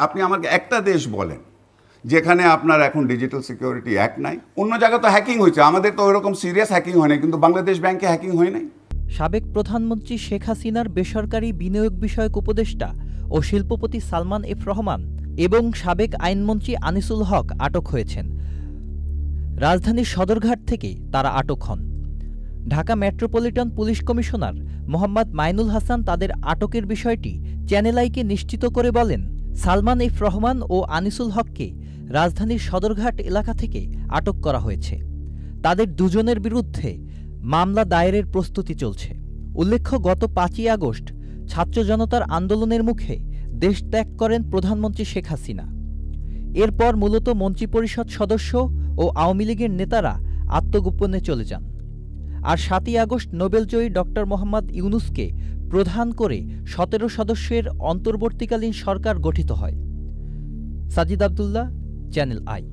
আপনি আমাকে একটা দেশ বলেন যেখানে আপনার এখন ডিজিটাল সিকিউরিটি অ্যাক্ট নাই। অন্য জায়গায় তো হ্যাকিং হয়েছে, আমাদের তো ওইরকম সিরিয়াস হ্যাকিং হয় নাই, কিন্তু বাংলাদেশ ব্যাংকে হ্যাকিং হয় নাই। সাবেক প্রধানমন্ত্রী শেখ হাসিনার বেসরকারি বিনিয়োগ বিষয়ক উপদেষ্টা ও শিল্পপতি সালমান এফ রহমান এবং সাবেক আইনমন্ত্রী আনিসুল হক আটক হয়েছেন। রাজধানীর সদরঘাট থেকে তারা আটক হন। Dhaka metropolitan police commissioner Mohammad Mainul Hasan তাদের আটকের বিষয়টি চ্যানেল আইকে নিশ্চিত করে বলেন, সালমান এফ রহমান ও আনিসুল হককে রাজধানীর সদরঘাট এলাকা থেকে আটক করা হয়েছে। তাদের দুজনের বিরুদ্ধে মামলা দায়েরের প্রস্তুতি চলছে। উল্লেখ্য, গত ৫ই আগস্ট ছাত্র জনতার আন্দোলনের মুখে দেশ ত্যাগ করেন প্রধানমন্ত্রী শেখ হাসিনা। এরপর মূলত মন্ত্রিপরিষদ সদস্য ও আওয়ামী লীগের নেতারা আত্মগোপনে চলে যান। আর ৭ই আগস্ট নোবেলজয়ী ডক্টর মোহাম্মদ ইউনূসকে প্রধান করে ১৭ সদস্যের অন্তর্বর্তীকালীন সরকার গঠিত হয়। Sajid Abdullah, channel I.